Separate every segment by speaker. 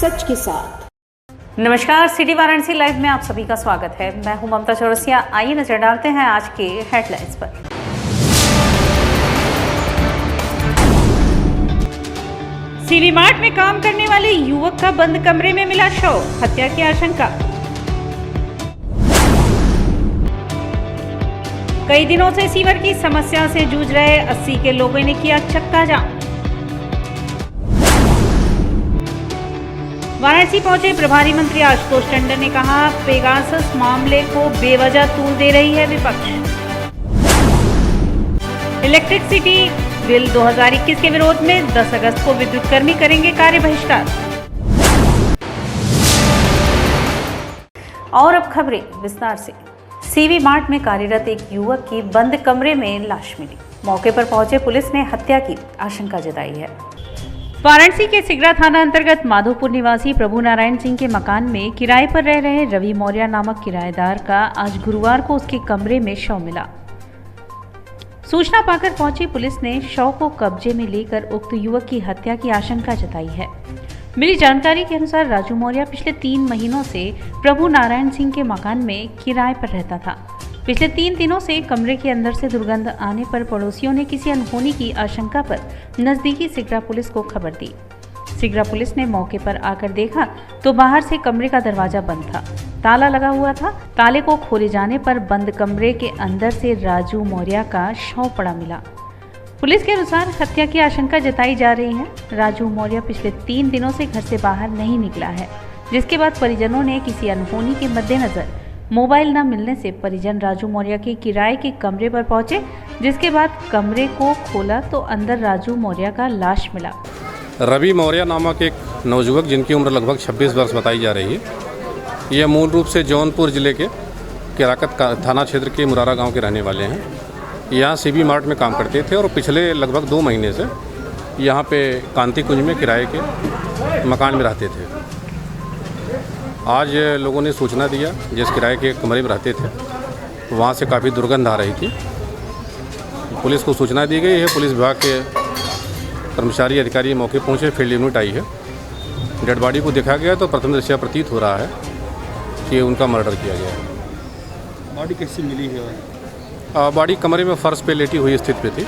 Speaker 1: सच के साथ।
Speaker 2: नमस्कार, सिटी वाराणसी लाइव में आप सभी का स्वागत है। मैं हूं ममता चौरसिया। आइए नजर डालते हैं आज के हेडलाइंस पर। सीवी मार्ट में काम करने वाले युवक का बंद कमरे में मिला शव, हत्या की आशंका। कई दिनों से सीवर की समस्या से जूझ रहे 80 के लोगों ने किया चक्का जाम। वाराणसी पहुंचे प्रभारी मंत्री आशुतोष टंडन ने कहा, पेगासस मामले को बेवजह तूल दे रही है विपक्ष। इलेक्ट्रिसिटी बिल 2021 के विरोध में 10 अगस्त को विद्युत कर्मी करेंगे कार्य बहिष्कार। और अब खबरें विस्तार से। सीवी मार्ट में कार्यरत एक युवक की बंद कमरे में लाश मिली। मौके पर पहुंचे पुलिस ने हत्या की आशंका जताई है। वाराणसी के सिगरा थाना अंतर्गत माधोपुर निवासी प्रभु नारायण सिंह के मकान में किराए पर रह रहे रवि मौर्य नामक किराएदार का आज गुरुवार को उसके कमरे में शव मिला। सूचना पाकर पहुंची पुलिस ने शव को कब्जे में लेकर उक्त युवक की हत्या की आशंका जताई है। मिली जानकारी के अनुसार राजू मौर्य पिछले 3 महीनों से प्रभु नारायण सिंह के मकान में किराए पर रहता था। पिछले 3 दिनों से कमरे के अंदर से दुर्गंध आने पर पड़ोसियों ने किसी अनहोनी की आशंका पर नजदीकी सिगरा पुलिस को खबर दी। सिगरा पुलिस ने मौके पर आकर देखा तो बाहर से कमरे का दरवाजा बंद था, ताला लगा हुआ था। ताले को खोले जाने पर बंद कमरे के अंदर से राजू मौर्य का शव पड़ा मिला। पुलिस के अनुसार हत्या की आशंका जताई जा रही है। राजू मौर्य पिछले 3 दिनों से घर से बाहर नहीं निकला है, जिसके बाद परिजनों ने किसी अनहोनी के मद्देनजर मोबाइल न मिलने से परिजन राजू मौर्य के किराए के कमरे पर पहुंचे, जिसके बाद कमरे को खोला तो अंदर राजू मौर्य का लाश मिला।
Speaker 3: रवि मौर्य नामक एक नवयुवक जिनकी उम्र लगभग 26 वर्ष बताई जा रही है, यह मूल रूप से जौनपुर जिले के केराकत थाना क्षेत्र के मुरारा गांव के रहने वाले हैं। यहाँ सीवी मार्ट में काम करते थे और पिछले लगभग 2 महीने से यहाँ पे कांति कुंज में किराए के मकान में रहते थे। आज लोगों ने सूचना दिया, जिस किराए के कमरे में रहते थे वहाँ से काफ़ी दुर्गंध आ रही थी। पुलिस को सूचना दी गई है। पुलिस विभाग के कर्मचारी अधिकारी मौके पहुँचे, फील्ड यूनिट आई है। डेड बॉडी को देखा गया तो प्रथम दृष्टया प्रतीत हो रहा है कि उनका मर्डर किया गया है।
Speaker 4: बॉडी कैसी मिली है?
Speaker 3: बॉडी कमरे में फर्श पे लेटी हुई स्थिति पे थी।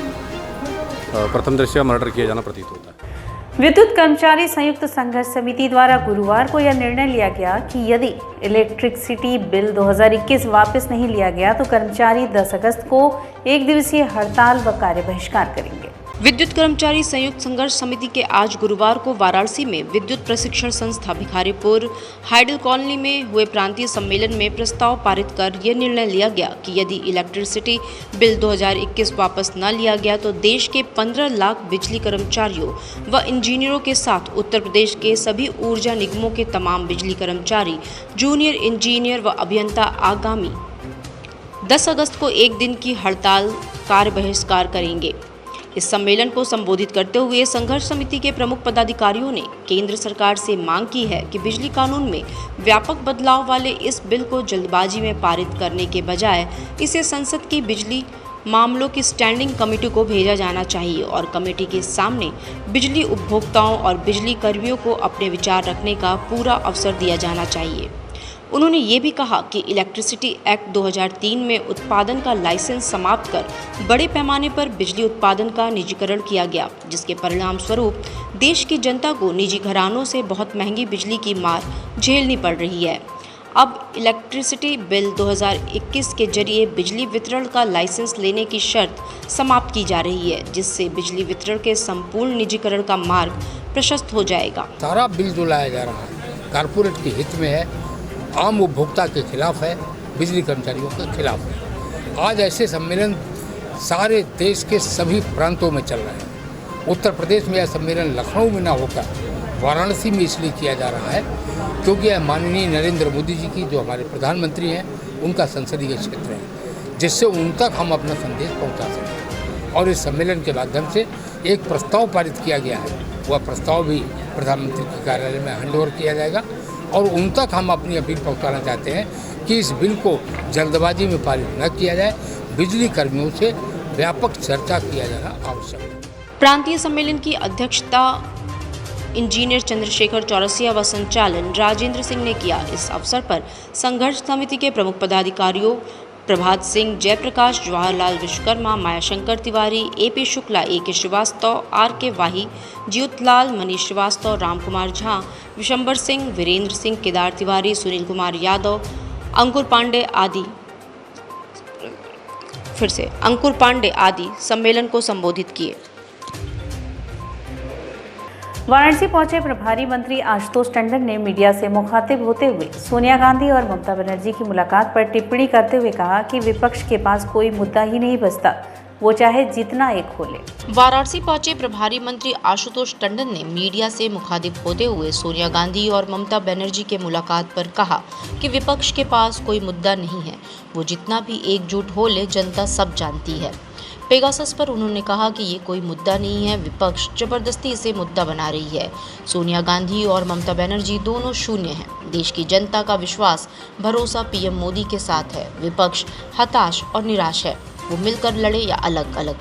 Speaker 3: प्रथम दृष्टया मर्डर किया जाना प्रतीत होता है।
Speaker 2: विद्युत कर्मचारी संयुक्त संघर्ष समिति द्वारा गुरुवार को यह निर्णय लिया गया कि यदि इलेक्ट्रिसिटी बिल 2021 वापस नहीं लिया गया तो कर्मचारी 10 अगस्त को 1 दिवसीय हड़ताल व कार्य बहिष्कार करेंगे।
Speaker 5: विद्युत कर्मचारी संयुक्त संघर्ष समिति के आज गुरुवार को वाराणसी में विद्युत प्रशिक्षण संस्था भिखारीपुर हाइडल कॉलोनी में हुए प्रांतीय सम्मेलन में प्रस्ताव पारित कर यह निर्णय लिया गया कि यदि इलेक्ट्रिसिटी बिल 2021 वापस न लिया गया तो देश के 15 लाख बिजली कर्मचारियों व इंजीनियरों के साथ उत्तर प्रदेश के सभी ऊर्जा निगमों के तमाम बिजली कर्मचारी, जूनियर इंजीनियर व अभियंता आगामी 10 अगस्त को 1 दिन की हड़ताल कार्य बहिष्कार करेंगे। इस सम्मेलन को संबोधित करते हुए संघर्ष समिति के प्रमुख पदाधिकारियों ने केंद्र सरकार से मांग की है कि बिजली कानून में व्यापक बदलाव वाले इस बिल को जल्दबाजी में पारित करने के बजाय इसे संसद की बिजली मामलों की स्टैंडिंग कमेटी को भेजा जाना चाहिए और कमेटी के सामने बिजली उपभोक्ताओं और बिजली कर्मियों को अपने विचार रखने का पूरा अवसर दिया जाना चाहिए। उन्होंने ये भी कहा कि इलेक्ट्रिसिटी एक्ट 2003 में उत्पादन का लाइसेंस समाप्त कर बड़े पैमाने पर बिजली उत्पादन का निजीकरण किया गया, जिसके परिणाम स्वरूप देश की जनता को निजी घरानों से बहुत महंगी बिजली की मार झेलनी पड़ रही है। अब इलेक्ट्रिसिटी बिल 2021 के जरिए बिजली वितरण का लाइसेंस लेने की शर्त समाप्त की जा रही है, जिससे बिजली वितरण के संपूर्ण निजीकरण का मार्ग प्रशस्त हो जाएगा।
Speaker 6: सारा बिल जो लाया जा रहा है कारपोरेट के हित में है, आम उपभोक्ता के खिलाफ है, बिजली कर्मचारियों के खिलाफ है। आज ऐसे सम्मेलन सारे देश के सभी प्रांतों में चल रहे हैं। उत्तर प्रदेश में यह सम्मेलन लखनऊ में ना होकर वाराणसी में इसलिए किया जा रहा है क्योंकि यह माननीय नरेंद्र मोदी जी की जो हमारे प्रधानमंत्री हैं उनका संसदीय क्षेत्र है, जिससे उन तक हम अपना संदेश पहुंचा सकें। और इस सम्मेलन के माध्यम से एक प्रस्ताव पारित किया गया है, वह प्रस्ताव भी प्रधानमंत्री के कार्यालय में हैंडओवर किया जाएगा और उन तक हम अपनी अपील पहुंचाना चाहते हैं कि इस बिल को जल्दबाजी में पारित न किया जाए, बिजली कर्मियों से व्यापक चर्चा किया जाना आवश्यक है।
Speaker 5: प्रांतीय सम्मेलन की अध्यक्षता इंजीनियर चंद्रशेखर चौरसिया व संचालन राजेंद्र सिंह ने किया। इस अवसर पर संघर्ष समिति के प्रमुख पदाधिकारियों प्रभात Singh, Jayaprakash, Jawaharlal Vishwakarma, Mayashankar Tiwari, AP Shukla, AK Srivastava, RK वाही, ज्योतलाल, मनीष श्रीवास्तव, रामकुमार झा, विशंबर सिंह, वीरेंद्र सिंह, केदार तिवारी, सुनील कुमार यादव, अंकुर पांडे आदि सम्मेलन को संबोधित किए।
Speaker 2: वाराणसी पहुंचे प्रभारी मंत्री आशुतोष टंडन ने मीडिया से मुखातिब होते हुए सोनिया गांधी और ममता बनर्जी की मुलाकात पर टिप्पणी करते हुए कहा कि विपक्ष के पास कोई मुद्दा ही नहीं बचता, वो चाहे जितना एक खोले।
Speaker 5: वाराणसी पहुंचे प्रभारी मंत्री आशुतोष टंडन ने मीडिया से मुखातिब होते हुए सोनिया गांधी और ममता बनर्जी के मुलाकात पर कहा कि विपक्ष के पास कोई मुद्दा नहीं है, वो जितना भी एकजुट हो ले जनता सब जानती है। पेगासस पर उन्होंने कहा कि ये कोई मुद्दा नहीं है, विपक्ष जबरदस्ती इसे मुद्दा बना रही है। सोनिया गांधी और ममता बनर्जी दोनों शून्य हैं। देश की जनता का विश्वास भरोसा PM मोदी के साथ है। विपक्ष हताश और निराश है, वो मिलकर लड़े या अलग अलग,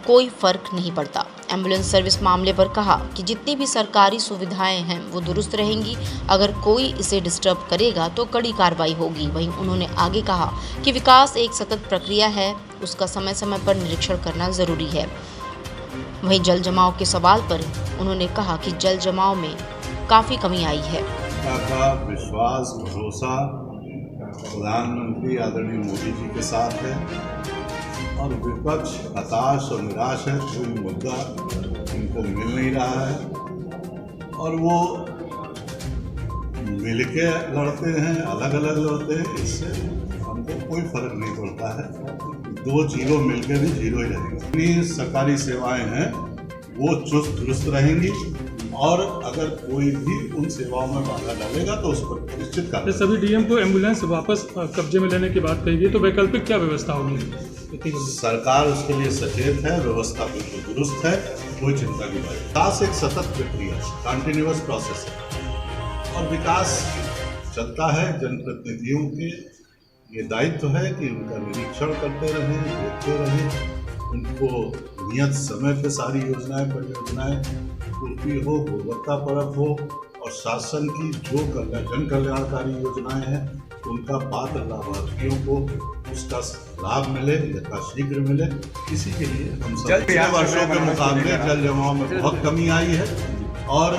Speaker 5: कोई फर्क नहीं पड़ता। एम्बुलेंस सर्विस मामले पर कहा कि जितनी भी सरकारी सुविधाएं हैं वो दुरुस्त रहेंगी, अगर कोई इसे डिस्टर्ब करेगा तो कड़ी कार्रवाई होगी। वहीं उन्होंने आगे कहा कि विकास एक सतत प्रक्रिया है, उसका समय समय पर निरीक्षण करना जरूरी है। वहीं जल जमाव के सवाल पर उन्होंने कहा कि जल जमाव में काफ़ी कमी आई है।
Speaker 1: का विश्वास भरोसा प्रधानमंत्री आदरणीय मोदी जी के साथ है और विपक्ष हताश और निराश है, कोई मुद्दा इनको मिल नहीं रहा है और वो मिलके लड़ते हैं, अलग अलग लड़ते हैं, इससे हमको कोई फर्क नहीं पड़ता है। दो जीरो मिलकर भी जीरो ही रहेंगे। जितनी सरकारी सेवाएं हैं वो चुस्त दुरुस्त रहेंगी और अगर कोई भी उन सेवाओं में बाधा डालेगा तो उस पर निश्चित कार्रवाई।
Speaker 4: सभी DM को एम्बुलेंस वापस कब्जे में लेने की बात कही गई, तो वैकल्पिक क्या व्यवस्था होगी?
Speaker 1: सरकार उसके लिए सचेत है, व्यवस्था बिल्कुल दुरुस्त है, कोई चिंता नहीं है। विकास एक सतत प्रक्रिया, कंटिन्यूअस प्रोसेस है और विकास चलता है। जनप्रतिनिधियों के ये दायित्व है कि उनका निरीक्षण करते रहें, देखते रहें, उनको नियत समय पे सारी योजनाएं परियोजनाएं पूर्ति हो, गुणवत्तापरक हो और शासन की जो जन कल्याणकारी योजनाएं हैं उनका पात्र लाभार्थियों को उसका लाभ मिले, यथाशीघ्र मिले। इसी के लिए हम सब पिछले वर्षों के मुकाबले जल जमाव में बहुत कमी आई है और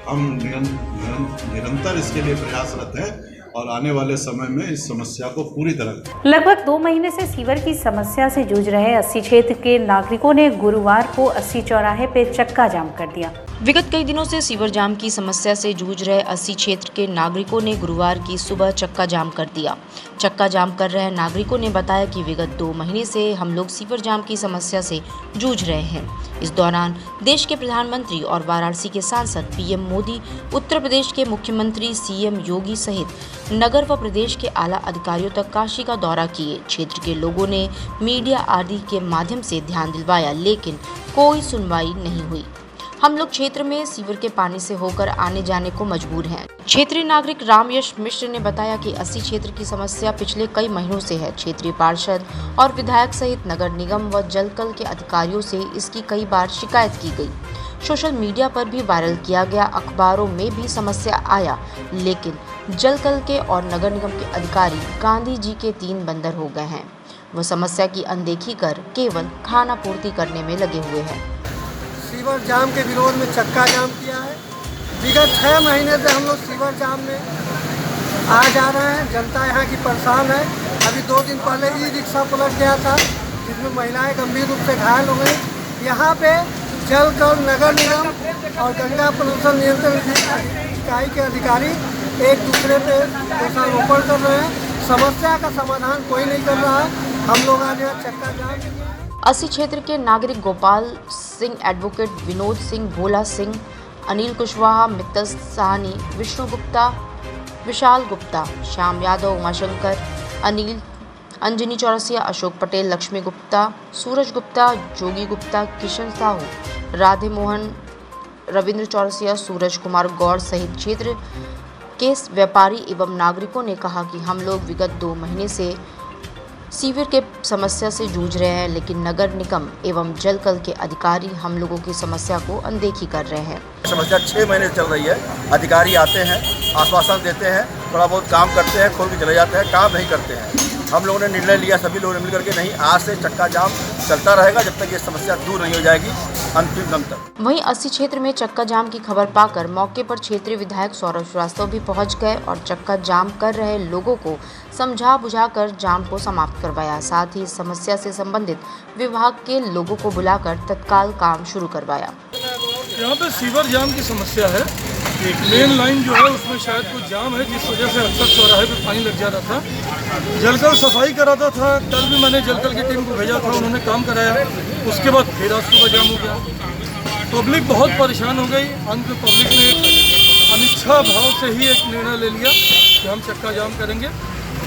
Speaker 1: हम निरंतर इसके लिए प्रयासरत हैं और आने वाले समय में इस समस्या को पूरी तरह।
Speaker 2: लगभग 2 महीने से सीवर की समस्या से जूझ रहे 80 क्षेत्र के नागरिकों ने गुरुवार को 80 चौराहे पे चक्का जाम कर दिया।
Speaker 5: विगत कई दिनों से सीवर जाम की समस्या से जूझ रहे 80 क्षेत्र के नागरिकों ने गुरुवार की सुबह चक्का जाम कर दिया। चक्का जाम कर रहे नागरिकों ने बताया कि विगत 2 महीने से हम लोग सीवर जाम की समस्या से जूझ रहे हैं। इस दौरान देश के प्रधानमंत्री और वाराणसी के सांसद PM मोदी, उत्तर प्रदेश के मुख्यमंत्री CM योगी सहित नगर व प्रदेश के आला अधिकारियों तक काशी का दौरा किए। क्षेत्र के लोगों ने मीडिया आदि के माध्यम से ध्यान दिलवाया, लेकिन कोई सुनवाई नहीं हुई। हम लोग क्षेत्र में सीवर के पानी से होकर आने जाने को मजबूर हैं। क्षेत्रीय नागरिक रामयश मिश्र ने बताया कि 80 क्षेत्र की समस्या पिछले कई महीनों से है। क्षेत्रीय पार्षद और विधायक सहित नगर निगम व जलकल के अधिकारियों से इसकी कई बार शिकायत की गई। सोशल मीडिया पर भी वायरल किया गया, अखबारों में भी समस्या आया, लेकिन जलकल के और नगर निगम के अधिकारी गांधी जी के 3 बंदर हो गए हैं। वह समस्या की अनदेखी कर केवल खाना पूर्ति करने में लगे हुए हैं।
Speaker 7: सीवर जाम के विरोध में चक्का जाम किया है। विगत 6 महीने से हम लोग सीवर जाम में आ जा रहे हैं। जनता यहाँ की परेशान है। अभी 2 दिन पहले ई-रिक्शा पलट गया था जिसमें महिलाएं गंभीर रूप से घायल हो गई। यहाँ पे जलकल, नगर निगम और गंगा प्रदूषण नियंत्रण इकाई के अधिकारी एक दूसरे पे दोषारोपण कर रहे हैं। समस्या का समाधान कोई नहीं कर रहा है। हम लोग आज यहाँ चक्का जाम।
Speaker 5: 80 क्षेत्र के नागरिक गोपाल सिंह, एडवोकेट विनोद सिंह, भोला सिंह, अनिल कुशवाहा, मित्तल साहनी, विष्णु गुप्ता, विशाल गुप्ता, श्याम यादव, उमाशंकर, अनिल, अंजनी चौरसिया, अशोक पटेल, लक्ष्मी गुप्ता, सूरज गुप्ता, जोगी गुप्ता, किशन साहू, राधे मोहन, रविंद्र चौरसिया, सूरज कुमार गौड़ सहित क्षेत्र के व्यापारी एवं नागरिकों ने कहा कि हम लोग विगत 2 महीने से सीवर के समस्या से जूझ रहे हैं, लेकिन नगर निगम एवं जलकल के अधिकारी हम लोगों की समस्या को अनदेखी कर रहे हैं।
Speaker 8: समस्या 6 महीने से चल रही है। अधिकारी आते हैं, आश्वासन देते हैं, थोड़ा बहुत काम करते हैं, खोल के चले जाते हैं, काम नहीं करते हैं। हम लोगों ने निर्णय लिया, सभी लोगों ने मिलकर के, नहीं, आज से चक्का जाम चलता रहेगा जब तक ये समस्या दूर नहीं हो जाएगी अंतिम दम तक।
Speaker 5: वहीं 80 क्षेत्र में चक्का जाम की खबर पाकर मौके पर क्षेत्रीय विधायक सौरभ श्रीवास्तव भी पहुंच गए और चक्का जाम कर रहे लोगों को समझा बुझाकर जाम को समाप्त करवाया। साथ ही इस समस्या से संबंधित विभाग के लोगों को बुलाकर तत्काल काम शुरू करवाया।
Speaker 4: यहाँ पे सीवर जाम की समस्या है। एक मेन लाइन जो है उसमें शायद कुछ जाम है, जिस वजह से अक्सर चौराहे पे पानी लग जाता था। जलकल सफाई कराता था, कल भी मैंने जलकल की टीम को भेजा था, उन्होंने काम कराया। उसके बाद फिर आज सुबह जाम हो गया। पब्लिक बहुत परेशान हो गई। अंत में पब्लिक ने अनिच्छा भाव से ही एक निर्णय ले लिया कि हम चक्का जाम करेंगे।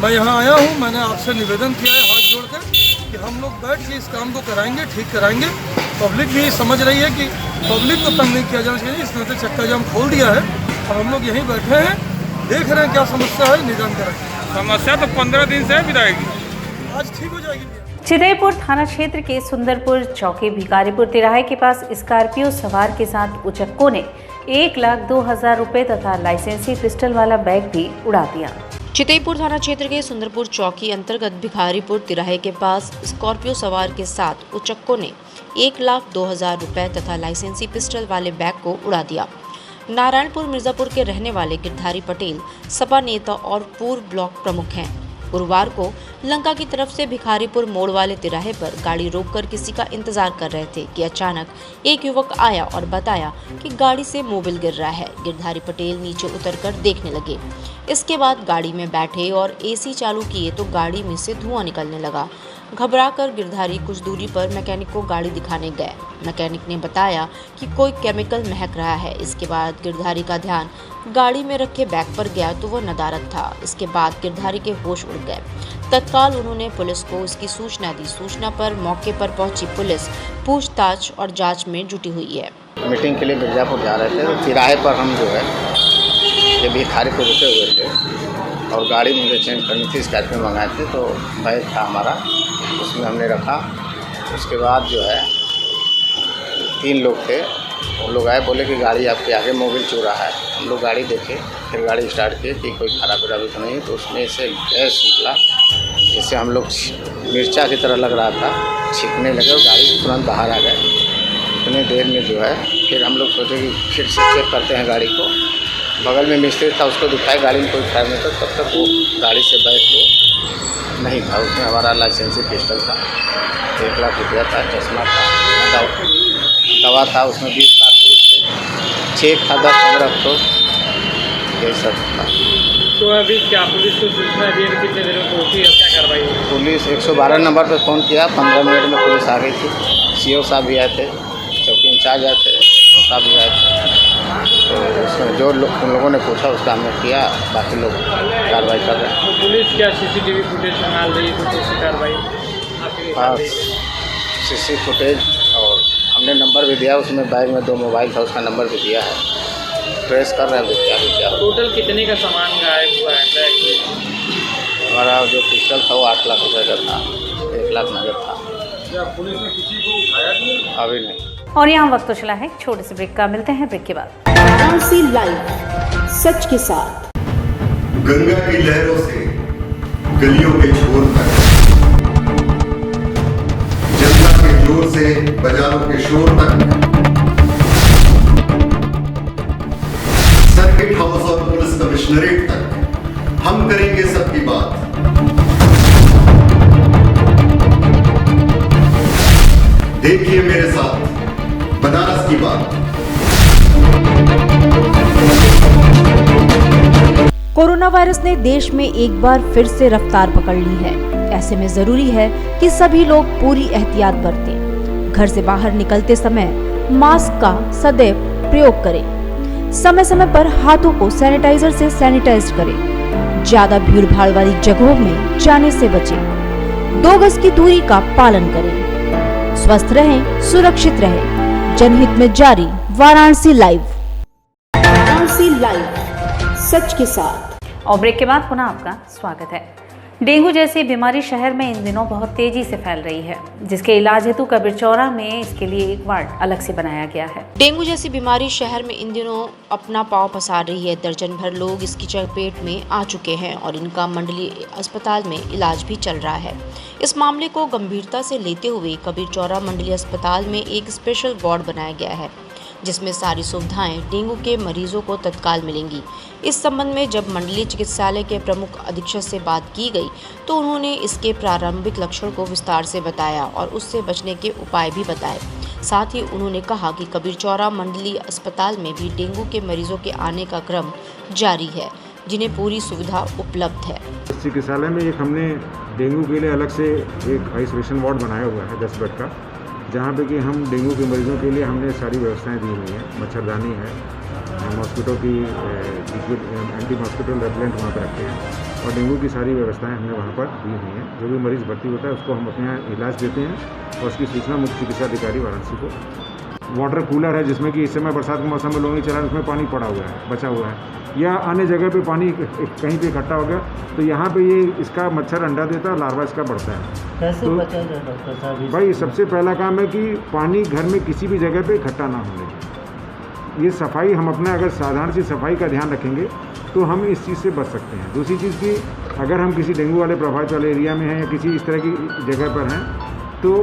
Speaker 4: मैं यहाँ आया हूँ, मैंने आपसे निवेदन किया है हाथ जोड़कर कि हम लोग बैठ के इस काम को कराएंगे, ठीक कराएंगे। पब्लिक भी समझ रही है कि पब्लिक को तंग नहीं किया जाना चाहिए, इसने तो चक्का जाम खोल दिया है और हम लोग यहीं बैठे हैं, देख रहे हैं क्या समस्या है, निदान करेंगे। समस्या तो 15 दिन से भी रहेगी, आज ठीक हो जाएगी।
Speaker 2: चितईपुर थाना क्षेत्र के सुंदरपुर चौकी भिखारीपुर तिराहे के पास स्कॉर्पियो सवार के साथ उचक्कों ने 1,02,000 रुपए तथा लाइसेंसी पिस्टल वाला बैग भी उड़ा दिया।
Speaker 5: चितईपुर थाना क्षेत्र के सुंदरपुर चौकी अंतर्गत भिखारीपुर तिराहे के पास स्कॉर्पियो सवार के साथ उचक्कों ने 1,02,000 रुपए तथा लाइसेंसी पिस्टल वाले बैग को उड़ा दिया। नारायणपुर मिर्जापुर के रहने वाले गिरधारी पटेल सपा नेता और पूर्व ब्लॉक प्रमुख हैं। गुरुवार को लंका की तरफ से भिखारीपुर मोड़ वाले तिराहे पर गाड़ी रोककर किसी का इंतजार कर रहे थे कि अचानक एक युवक आया और बताया कि गाड़ी से मोबिल गिर रहा है। गिरधारी पटेल नीचे उतरकर देखने लगे। इसके बाद गाड़ी में बैठे और एसी चालू किए तो गाड़ी में से धुआं निकलने लगा। घबराकर गिरधारी कुछ दूरी पर मैकेनिक को गाड़ी दिखाने गए। मैकेनिक ने बताया कि कोई केमिकल महक रहा है। इसके बाद गिरधारी का ध्यान गाड़ी में रखे बैग पर गया तो वो नदारद था। इसके बाद गिरधारी के होश उड़ गए। तत्काल उन्होंने पुलिस को इसकी सूचना दी। सूचना पर मौके पर पहुंची पुलिस पूछताछ और जांच में जुटी हुई है।
Speaker 9: मीटिंग के लिए मिर्जापुर जा रहे थे तो तिराहे पर हम जो है ये भिखारीपुर रुके हुए थे और गाड़ी मुझे चेंज करनी थी, स्कॉर्पियो मंगाए थे, तो बैग था हमारा, उसमें हमने रखा। उसके बाद जो है 3 लोग थे, वो लोग आए, बोले कि गाड़ी आपके आगे मोबिल चूरा है। हम लोग गाड़ी देखे, फिर गाड़ी स्टार्ट किए कि कोई खराबी तो नहीं, तो उसमें से गैस निकला जिससे हम लोग मिर्चा की तरह लग रहा था, छींकने लगे और गाड़ी तुरंत बाहर आ गए। इतनी देर में जो है फिर हम लोग सोचे कि फिर से चेक करते हैं गाड़ी को। बगल में मिस्त्री था, उसको दिखाया गाड़ी में कोई खराब नहीं था। तब तक वो गाड़ी से बैग को नहीं था, उसमें हमारा लाइसेंसी पिस्टल था, 1 लाख रुपया था, चश्मा था, दवा था, उसमें 20 कारतूस थे, चेक था 10-15 तो ये सब था।
Speaker 10: तो अभी क्या पुलिस को सूचना दी है, कितने देर में पहुँची है, क्या कार्रवाई हुई?
Speaker 9: पुलिस 112 नंबर पर फ़ोन किया, 15 मिनट में पुलिस आ गई थी। CO साहब भी आए थे, चौकी इंचार्ज आए थे, साहब भी आए थे। तो उसमें जो उन लोगों ने पूछा उसका हमने किया, बाकी लोग कार्रवाई कर रहे हैं।
Speaker 10: तो पुलिस क्या CCTV फुटेज संभाल रही है, तो कैसी कार्रवाई?
Speaker 9: हाँ, CC फुटेज और हमने नंबर भी दिया, उसमें बैग में 2 मोबाइल था, उसका नंबर भी दिया है, ट्रेस कर रहे हैं क्या।
Speaker 10: टोटल कितने का सामान गायब हुआ है बैग में?
Speaker 9: हमारा जो पिस्टल था वो 8 लाख रुपये का था, 1 लाख नगद था।
Speaker 10: क्या पुलिस ने किसी को उठाया नहीं?
Speaker 9: अभी नहीं।
Speaker 2: और यहाँ वक्त तो चला है छोटे से ब्रेक का, मिलते हैं ब्रेक के बाद।
Speaker 11: वाराणसी लाइव, सच के साथ।
Speaker 12: गंगा की लहरों से गलियों के छोर तक, जनता के जोर से बाजारों के शोर तक, सर्किट हाउस और पुलिस कमिश्नरेट तक हम करेंगे सबकी बात। देखिए मेरे साथ बनारस की बात।
Speaker 11: कोरोना वायरस ने देश में एक बार फिर से रफ्तार पकड़ ली है। ऐसे में जरूरी है कि सभी लोग पूरी एहतियात बरतें। घर से बाहर निकलते समय मास्क का सदैव प्रयोग करें। समय समय पर हाथों को सैनिटाइजर से सैनिटाइज करें। ज्यादा भीड़ भाड़ वाली जगहों में जाने से बचें। 2 गज की दूरी का पालन करें। स्वस्थ रहें, सुरक्षित रहें। जनहित में जारी वाराणसी लाइव। वाराणसी लाइव, सच के साथ।
Speaker 2: और ब्रेक के बाद पुनः आपका स्वागत है। डेंगू जैसी बीमारी शहर में इन दिनों बहुत तेजी से फैल रही है, जिसके इलाज हेतु कबीरचौरा में इसके लिए एक वार्ड अलग से बनाया गया है।
Speaker 5: डेंगू जैसी बीमारी शहर में इन दिनों अपना पांव पसार रही है। दर्जन भर लोग इसकी चपेट में आ चुके हैं और इनका मंडलीय अस्पताल में इलाज भी चल रहा है। इस मामले को गंभीरता से लेते हुए कबीरचौरा मंडलीय अस्पताल में एक स्पेशल वार्ड बनाया गया है, जिसमें सारी सुविधाएं डेंगू के मरीजों को तत्काल मिलेंगी। इस संबंध में जब मंडलीय चिकित्सालय के प्रमुख अधीक्षक से बात की गई तो उन्होंने इसके प्रारंभिक लक्षण को विस्तार से बताया और उससे बचने के उपाय भी बताए। साथ ही उन्होंने कहा कि कबीरचौरा मंडलीय अस्पताल में भी डेंगू के मरीजों के आने का क्रम जारी है, जिन्हें पूरी सुविधा उपलब्ध है।
Speaker 13: चिकित्सालय में एक हमने डेंगू के लिए अलग से एक आइसोलेशन वार्ड बनाया हुआ है 10 बेड का, जहाँ पे कि हम डेंगू के मरीजों के लिए हमने सारी व्यवस्थाएं दी हुई हैं। मच्छरदानी है, मॉस्किटो की एंटी मॉस्किटो रेपेलेंट वहाँ पर रखते हैं और डेंगू की सारी व्यवस्थाएं हमने वहाँ पर दी हुई हैं। जो भी मरीज़ भर्ती होता है उसको हम अपने यहाँ इलाज देते हैं और उसकी सूचना मुख्य चिकित्सा अधिकारी वाराणसी को। वाटर कूलर है जिसमें कि इस समय बरसात के मौसम में लोग नहीं चला, उसमें पानी पड़ा हुआ है, बचा हुआ है, या अन्य जगह पे पानी कहीं पे इकट्ठा हो गया तो यहाँ पे ये इसका मच्छर अंडा देता है, लार्वा इसका बढ़ता है।
Speaker 14: कैसे बचा जाए डॉक्टर साहब?
Speaker 13: भाई सबसे पहला काम है कि पानी घर में किसी भी जगह पे इकट्ठा ना होने। ये सफाई हम अपना अगर साधारण सी सफाई का ध्यान रखेंगे तो हम इस चीज़ से बच सकते हैं। दूसरी चीज़ की अगर हम किसी डेंगू वाले प्रभावित वाले एरिया में हैं या किसी इस तरह की जगह पर हैं तो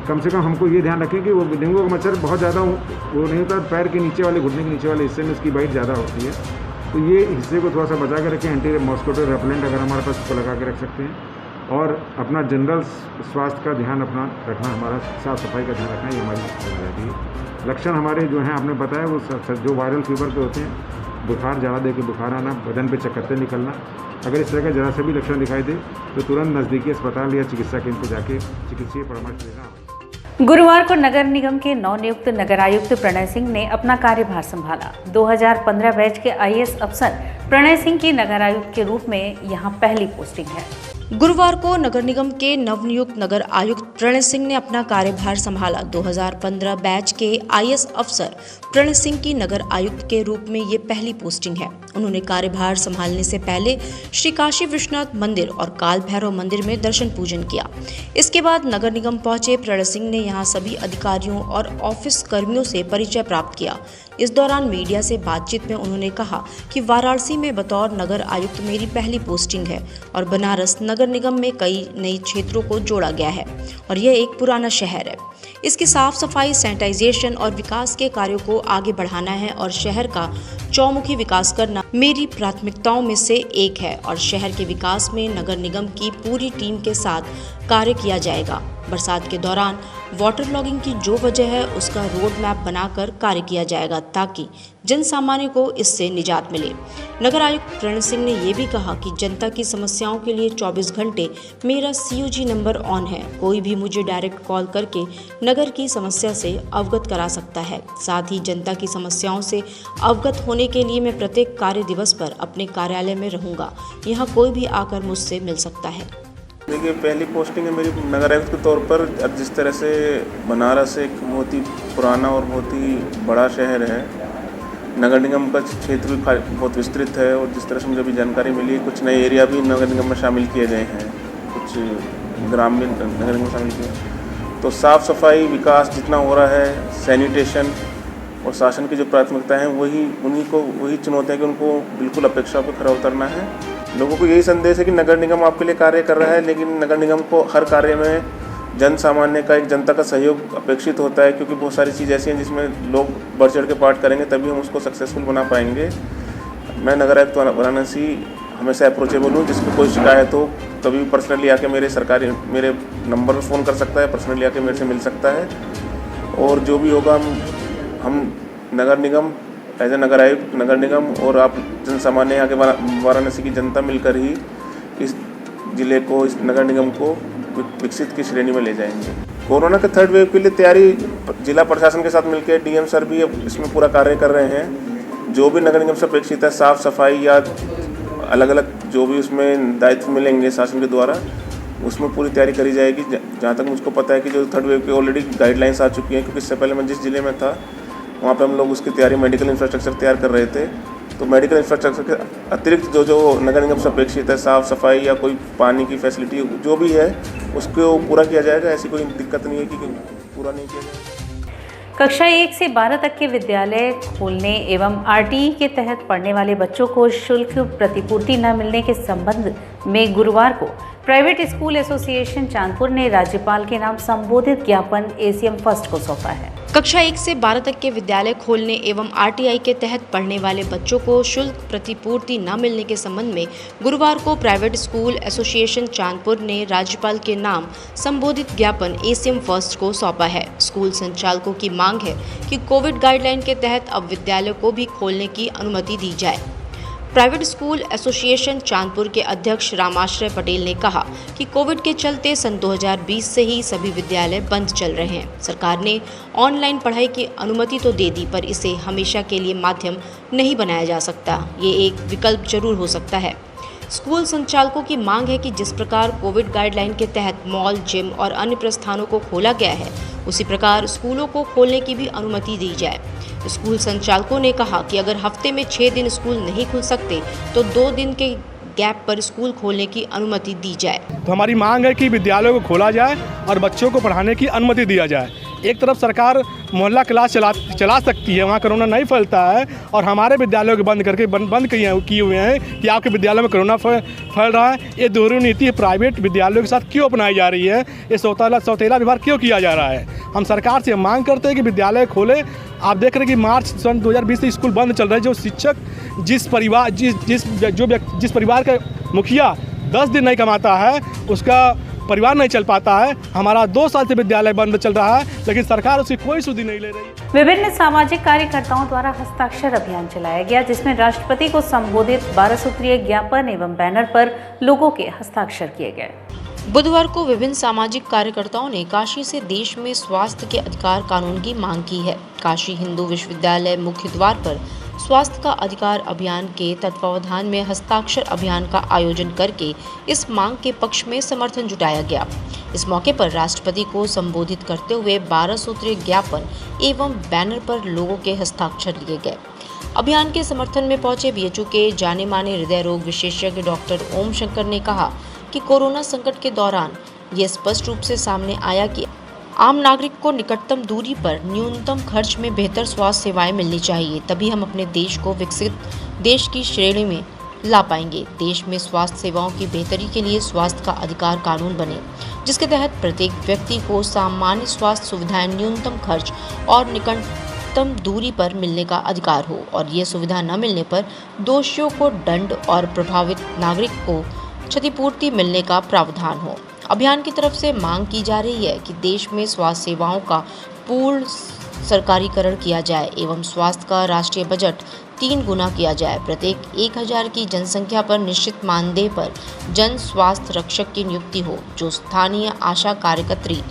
Speaker 13: कम से कम हमको ये ध्यान रखें कि वो डेंगू का मच्छर बहुत ज़्यादा वो नहीं होता, पैर के नीचे वाले घुटने के नीचे वाले हिस्से में इसकी बाइट ज़्यादा होती है, तो ये हिस्से को थोड़ा सा बचा के रखें। एंटी मॉस्किटो रेपेलेंट अगर हमारे पास उसको लगा के रख सकते हैं और अपना जनरल स्वास्थ्य का ध्यान अपना रखना, हमारा साफ़ सफाई का ध्यान रखना, ये हमारी जिम्मेदारी है। लक्षण हमारे जो हैं आपने बताया वो जो वायरल फीवर के होते हैं, बुखार ज़्यादा दे के बुखार आना, बदन पे चक्करते निकलना, अगर इस तरह का जरा से भी लक्षण दिखाई दे तो तुरंत नज़दीकी अस्पताल या चिकित्सा केंद्र पर जाके चिकित्सीय परामर्श लेना।
Speaker 2: गुरुवार को नगर निगम के नवनियुक्त नगर आयुक्त प्रणय सिंह ने अपना कार्यभार संभाला। 2015 बैच के आईएएस अफसर प्रणय सिंह की नगर आयुक्त के रूप में यहां पहली पोस्टिंग है।
Speaker 5: गुरुवार को नगर निगम के नवनियुक्त नगर आयुक्त प्रणय सिंह ने अपना कार्यभार संभाला। 2015 बैच के आईएएस अफसर प्रणय सिंह की नगर आयुक्त के रूप में ये पहली पोस्टिंग है। उन्होंने कार्यभार संभालने से पहले श्री काशी विश्वनाथ मंदिर और काल भैरव मंदिर में दर्शन पूजन किया। इसके बाद नगर निगम पहुंचे प्रणय सिंह ने यहां सभी अधिकारियों और ऑफिस कर्मियों से परिचय प्राप्त किया। इस दौरान मीडिया से बातचीत में उन्होंने कहा कि वाराणसी में बतौर नगर आयुक्त मेरी पहली पोस्टिंग है और बनारस नगर निगम में कई नए क्षेत्रों को जोड़ा गया है और यह एक पुराना शहर है। इसकी साफ सफाई, सैनिटाइजेशन और विकास के कार्यों को आगे बढ़ाना है और शहर का चौमुखी विकास करना मेरी प्राथमिकताओं में से एक है और शहर के विकास में नगर निगम की पूरी टीम के साथ कार्य किया जाएगा। बरसात के दौरान वाटर लॉगिंग की जो वजह है उसका रोड मैप बनाकर कार्य किया जाएगा ताकि जन सामान्य को इससे निजात मिले। नगर आयुक्त प्रणय सिंह ने ये भी कहा कि जनता की समस्याओं के लिए 24 घंटे मेरा COG नंबर ऑन है। कोई भी मुझे डायरेक्ट कॉल करके नगर की समस्या से अवगत करा सकता है। साथ ही जनता की समस्याओं से अवगत होने के लिए मैं प्रत्येक कार्य दिवस पर अपने कार्यालय में रहूँगा। यहाँ कोई भी आकर मुझसे मिल सकता है।
Speaker 15: देखिए, पहली पोस्टिंग है मेरी नगर आयुक्त के तौर पर। जिस तरह से बनारस एक बहुत ही पुराना और बहुत ही बड़ा शहर है, नगर निगम का क्षेत्र भी बहुत विस्तृत है और जिस तरह से मुझे अभी जानकारी मिली, कुछ नए एरिया भी नगर निगम में शामिल किए गए हैं, कुछ ग्रामीण नगर निगम में शामिल किए। तो साफ़ सफाई, विकास जितना हो रहा है, सैनिटेशन और शासन की जो प्राथमिकता है वही चुनौतियाँ कि उनको बिल्कुल अपेक्षा पर खरा उतरना है। लोगों को यही संदेश है कि नगर निगम आपके लिए कार्य कर रहा है, लेकिन नगर निगम को हर कार्य में जन सामान्य का, एक जनता का सहयोग अपेक्षित होता है, क्योंकि बहुत सारी चीज़ ऐसी हैं जिसमें लोग बढ़ चढ़ के पार्ट करेंगे तभी हम उसको सक्सेसफुल बना पाएंगे। मैं नगर आयुक्त वाराणसी हमेशा अप्रोचेबल हूँ। जिसको कोई शिकायत हो कभी भी पर्सनली आके मेरे नंबर पर फ़ोन कर सकता है, पर्सनली आके मेरे से मिल सकता है और जो भी होगा हम नगर निगम एज ए नगर आयुक्त, नगर निगम और आप जन सामान्य यहाँ के वाराणसी की जनता मिलकर ही इस ज़िले को, इस नगर निगम को विकसित की श्रेणी में ले जाएंगे। कोरोना के थर्ड वेव के लिए तैयारी जिला प्रशासन के साथ मिलकर DM सर भी अब इसमें पूरा कार्य कर रहे हैं। जो भी नगर निगम से अपेक्षित है, साफ़ सफाई या अलग अलग जो भी उसमें दायित्व मिलेंगे शासन के द्वारा, उसमें पूरी तैयारी करी जाएगी। जहाँ तक मुझको पता है कि जो थर्ड वेव की ऑलरेडी गाइडलाइंस आ चुकी हैं, क्योंकि इससे पहले मैं जिस ज़िले में था वहाँ पे हम लोग उसकी तैयारी, मेडिकल इंफ्रास्ट्रक्चर तैयार कर रहे थे तो मेडिकल इंफ्रास्ट्रक्चर के अतिरिक्त जो नगर निगम से अपेक्षित है, साफ़ सफाई या कोई पानी की फैसिलिटी जो भी है उसको पूरा किया जाएगा। ऐसी कोई दिक्कत नहीं है कि पूरा नहीं किया जाएगा।
Speaker 2: कक्षा 1 से 12 तक के विद्यालय खोलने एवं आरटीई के तहत पढ़ने वाले बच्चों को शुल्क प्रतिपूर्ति न मिलने के संबंध में गुरुवार को प्राइवेट स्कूल एसोसिएशन चांदपुर ने राज्यपाल के नाम संबोधित ज्ञापन एसीएम फर्स्ट को सौंपा है।
Speaker 5: कक्षा 1 से 12 तक के विद्यालय खोलने एवं आरटीआई के तहत पढ़ने वाले बच्चों को शुल्क प्रतिपूर्ति न मिलने के संबंध में गुरुवार को प्राइवेट स्कूल एसोसिएशन चांदपुर ने राज्यपाल के नाम संबोधित ज्ञापन एसीएम फर्स्ट को सौंपा है। स्कूल संचालकों की मांग है कि कोविड गाइडलाइन के तहत अब विद्यालय को भी खोलने की अनुमति दी जाए। प्राइवेट स्कूल एसोसिएशन चांदपुर के अध्यक्ष रामाश्रय पटेल ने कहा कि कोविड के चलते सन 2020 से ही सभी विद्यालय बंद चल रहे हैं। सरकार ने ऑनलाइन पढ़ाई की अनुमति तो दे दी, पर इसे हमेशा के लिए माध्यम नहीं बनाया जा सकता। ये एक विकल्प जरूर हो सकता है। स्कूल संचालकों की मांग है कि जिस प्रकार कोविड गाइडलाइन के तहत मॉल, जिम और अन्य प्रस्थानों को खोला गया है, उसी प्रकार स्कूलों को खोलने की भी अनुमति दी जाए। स्कूल संचालकों ने कहा कि अगर हफ्ते में 6 दिन स्कूल नहीं खुल सकते तो 2 दिन के गैप पर स्कूल खोलने की अनुमति दी जाए।
Speaker 16: तो हमारी मांग है कि विद्यालयों को खोला जाए और बच्चों को पढ़ाने की अनुमति दिया जाए। एक तरफ सरकार मोहल्ला क्लास चला सकती है, वहाँ कोरोना नहीं फैलता है, और हमारे विद्यालयों को बंद किए हुए हैं कि आपके विद्यालय में कोरोना फैल रहा है। ये दोहरी नीति प्राइवेट विद्यालयों के साथ क्यों अपनाई जा रही है? ये सौतेला व्यवहार क्यों किया जा रहा है? हम सरकार से मांग करते हैं कि विद्यालय खोले। आप देख रहे हैं कि मार्च सन 2020 से स्कूल बंद चल रहे हैं। जो शिक्षक जिस परिवार का मुखिया 10 दिन नहीं कमाता है, उसका परिवार नहीं चल पाता है। हमारा 2 साल से विद्यालय बंद चल रहा है, लेकिन सरकार उसकी कोई सुधि नहीं ले रही।
Speaker 2: विभिन्न सामाजिक कार्यकर्ताओं द्वारा हस्ताक्षर अभियान चलाया गया, जिसमें राष्ट्रपति को संबोधित 12 सूत्रीय ज्ञापन एवं बैनर पर लोगों के हस्ताक्षर किए गए।
Speaker 5: बुधवार को विभिन्न सामाजिक कार्यकर्ताओं ने काशी से देश में स्वास्थ्य के अधिकार कानून की मांग की है। काशी हिंदू विश्वविद्यालय मुख्य द्वार पर स्वास्थ्य का अधिकार अभियान के तत्वावधान में हस्ताक्षर अभियान का आयोजन करके इस मांग के पक्ष में समर्थन जुटाया गया। इस मौके पर राष्ट्रपति को संबोधित करते हुए 12 सूत्रीय ज्ञापन एवं बैनर पर लोगों के हस्ताक्षर लिए गए। अभियान के समर्थन में पहुंचे बीएचयू के जाने माने हृदय रोग विशेषज्ञ डॉक्टर ओम शंकर ने कहा कि कोरोना संकट के दौरान ये स्पष्ट रूप से सामने आया कि आम नागरिक को निकटतम दूरी पर न्यूनतम खर्च में बेहतर स्वास्थ्य सेवाएं मिलनी चाहिए, तभी हम अपने देश को विकसित देश की श्रेणी में ला पाएंगे। देश में स्वास्थ्य सेवाओं की बेहतरी के लिए स्वास्थ्य का अधिकार कानून बने, जिसके तहत प्रत्येक व्यक्ति को सामान्य स्वास्थ्य सुविधाएं न्यूनतम खर्च और निकटतम दूरी पर मिलने का अधिकार हो, और ये सुविधा न मिलने पर दोषियों को दंड और प्रभावित नागरिक को क्षतिपूर्ति मिलने का प्रावधान हो। अभियान की तरफ से मांग की जा रही है कि देश में स्वास्थ्य सेवाओं का पूर्ण सरकारीकरण किया जाए एवं स्वास्थ्य का राष्ट्रीय बजट 3 गुना किया जाए। प्रत्येक 1000 की जनसंख्या पर निश्चित मानदेय पर जन स्वास्थ्य रक्षक की नियुक्ति हो, जो स्थानीय आशा कार्यकर्त्री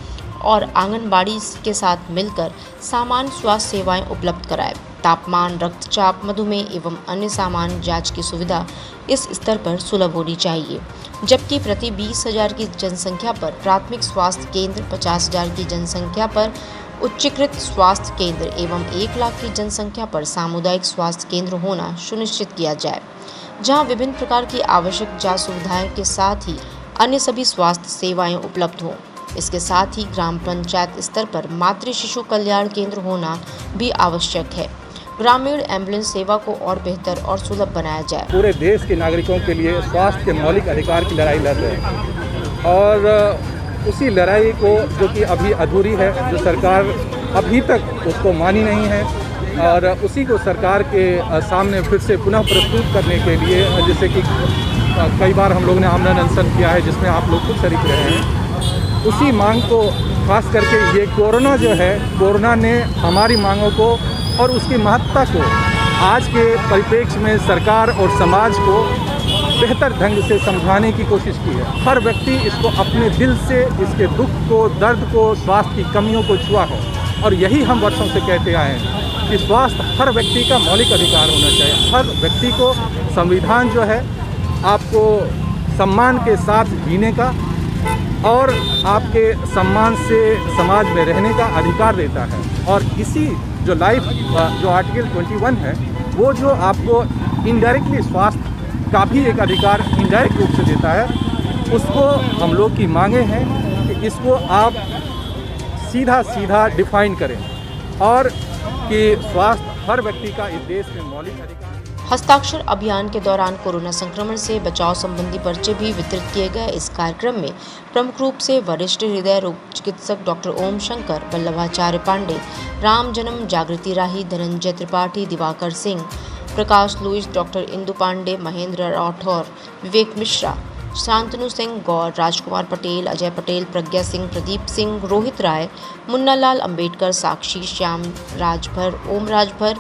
Speaker 5: और आंगनबाड़ी के साथ मिलकर सामान्य स्वास्थ्य सेवाएं उपलब्ध कराए। तापमान, रक्तचाप, मधुमेह एवं अन्य सामान्य जांच की सुविधा इस स्तर पर सुलभ होनी चाहिए, जबकि प्रति 20,000 की जनसंख्या पर प्राथमिक स्वास्थ्य केंद्र, 50,000 की जनसंख्या पर उच्चीकृत स्वास्थ्य केंद्र एवं 1 लाख की जनसंख्या पर सामुदायिक स्वास्थ्य केंद्र होना सुनिश्चित किया जाए, जहां विभिन्न प्रकार की आवश्यक जांच सुविधाएं के साथ ही अन्य सभी स्वास्थ्य सेवाएं उपलब्ध हों। इसके साथ ही ग्राम पंचायत स्तर पर मातृ शिशु कल्याण केंद्र होना भी आवश्यक है। ग्रामीण एम्बुलेंस सेवा को और बेहतर और सुलभ बनाया जाए।
Speaker 17: पूरे देश के नागरिकों के लिए स्वास्थ्य के मौलिक अधिकार की लड़ाई लड़ रहे हैं, और उसी लड़ाई को जो कि अभी अधूरी है, जो सरकार अभी तक उसको मानी नहीं है, और उसी को सरकार के सामने फिर से पुनः प्रस्तुत करने के लिए, जैसे कि कई बार हम लोग ने आमरण अनशन किया है जिसमें आप लोग खुद शरीक रहे हैं, उसी मांग को खास करके ये कोरोना जो है, कोरोना ने हमारी मांगों को और उसकी महत्ता को आज के परिप्रेक्ष्य में सरकार और समाज को बेहतर ढंग से समझाने की कोशिश की है। हर व्यक्ति इसको अपने दिल से इसके दुख को, दर्द को, स्वास्थ्य की कमियों को छुआ है, और यही हम वर्षों से कहते आए हैं कि स्वास्थ्य हर व्यक्ति का मौलिक अधिकार होना चाहिए। हर व्यक्ति को संविधान जो है आपको सम्मान के साथ जीने का और आपके सम्मान से समाज में रहने का अधिकार देता है, और इसी जो आर्टिकल 21 है, वो जो आपको इनडायरेक्टली स्वास्थ्य का भी एक अधिकार इनडायरेक्ट रूप से देता है, उसको हम लोग की मांगे हैं कि इसको आप सीधा सीधा डिफाइन करें और कि स्वास्थ्य हर व्यक्ति का इस देश में मौलिक अधिकार।
Speaker 5: हस्ताक्षर अभियान के दौरान कोरोना संक्रमण से बचाव संबंधी पर्चे भी वितरित किए गए। इस कार्यक्रम में प्रमुख रूप से वरिष्ठ हृदय रोग चिकित्सक डॉक्टर ओम शंकर, वल्लभाचार्य पांडे, राम जन्म, जागृति राही, धनंजय त्रिपाठी, दिवाकर सिंह, प्रकाश लुइस, डॉक्टर इंदु पांडे, महेंद्र राठौर, विवेक मिश्रा, शांतनु सिंह गौर, राजकुमार पटेल, अजय पटेल, प्रज्ञा सिंह, प्रदीप सिंह, रोहित राय, मुन्ना लाल अंबेडकर, साक्षी, श्याम राजभर, ओम राजभर,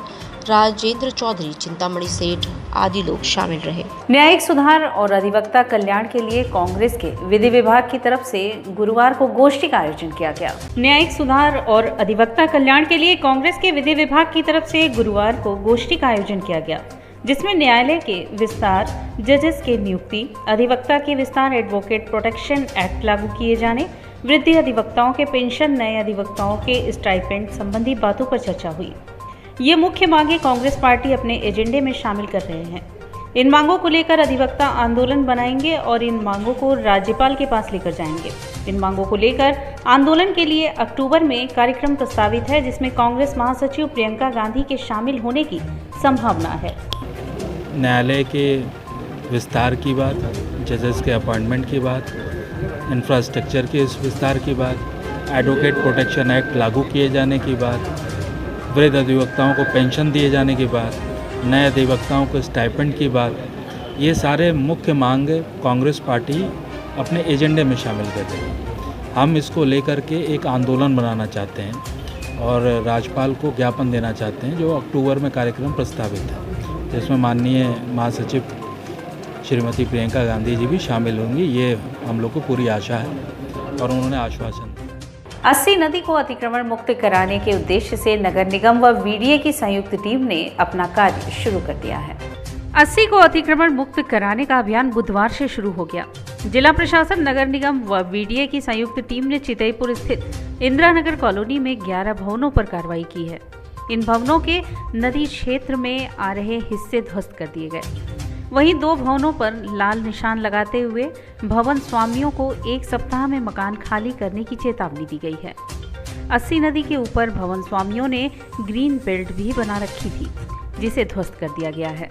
Speaker 5: राजेंद्र चौधरी, चिंतामणि सेठ आदि लोग शामिल रहे।
Speaker 2: न्यायिक सुधार और अधिवक्ता कल्याण के लिए कांग्रेस के विधि विभाग की तरफ से गुरुवार को गोष्ठी का आयोजन किया गया। न्यायिक सुधार और अधिवक्ता कल्याण के लिए कांग्रेस के विधि विभाग की तरफ से गुरुवार को गोष्ठी का आयोजन किया गया, जिसमें न्यायालय के विस्तार, जजेस के नियुक्ति, अधिवक्ता के विस्तार, एडवोकेट प्रोटेक्शन एक्ट लागू किए जाने, वृद्धि अधिवक्ताओं के पेंशन, नए अधिवक्ताओं के स्टाइपेंड संबंधी बातों पर चर्चा हुई। ये मुख्य मांगे कांग्रेस पार्टी अपने एजेंडे में शामिल कर रहे हैं। इन मांगों को लेकर अधिवक्ता आंदोलन बनाएंगे और इन मांगों को राज्यपाल के पास लेकर जाएंगे। इन मांगों को लेकर आंदोलन के लिए अक्टूबर में कार्यक्रम प्रस्तावित है, जिसमें कांग्रेस महासचिव प्रियंका गांधी के शामिल होने की संभावना है।
Speaker 18: न्यायालय के विस्तार की बात, जजेस के अपॉइंटमेंट की बात, इंफ्रास्ट्रक्चर के विस्तार की बात, एडवोकेट प्रोटेक्शन एक्ट लागू किए जाने की बात, वृद्ध अधिवक्ताओं को पेंशन दिए जाने की बात, नए अधिवक्ताओं को स्टाइपेंड की बात, ये सारे मुख्य मांग कांग्रेस पार्टी अपने एजेंडे में शामिल कर रही है। हम इसको लेकर के एक आंदोलन बनाना चाहते हैं और राज्यपाल को ज्ञापन देना चाहते हैं, जो अक्टूबर में कार्यक्रम प्रस्तावित है, जिसमें माननीय महासचिव श्रीमती प्रियंका गांधी जी भी शामिल होंगी। ये हम लोग को पूरी आशा है और उन्होंने आश्वासन दिया।
Speaker 2: अस्सी नदी को अतिक्रमण मुक्त कराने के उद्देश्य से नगर निगम व वीडीए की संयुक्त टीम ने अपना कार्य शुरू कर दिया है। अस्सी को अतिक्रमण मुक्त कराने का अभियान बुधवार से शुरू हो गया। जिला प्रशासन, नगर निगम व वीडीए की संयुक्त टीम ने चितईपुर स्थित इंदिरा नगर कॉलोनी में 11 भवनों पर कार्रवाई की है। इन भवनों के नदी क्षेत्र में आ रहे हिस्से ध्वस्त कर दिए गए। वहीं 2 भवनों पर लाल निशान लगाते हुए भवन स्वामियों को 1 सप्ताह में मकान खाली करने की चेतावनी दी गई है। अस्सी नदी के ऊपर भवन स्वामियों ने ग्रीन बेल्ट भी बना रखी थी, जिसे ध्वस्त कर दिया गया है।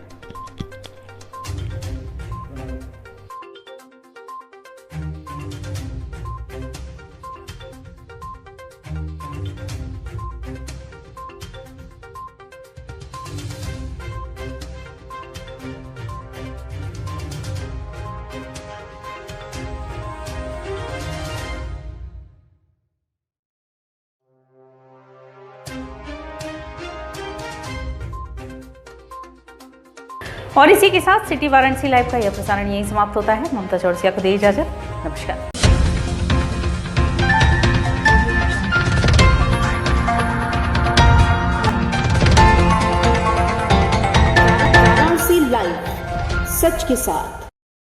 Speaker 2: और इसी के साथ सिटी वाराणसी लाइव का यह प्रसारण यहीं समाप्त होता है। ममता चौरसिया को दे इजाजत। नमस्कार।
Speaker 11: वाराणसी लाइव, सच के साथ।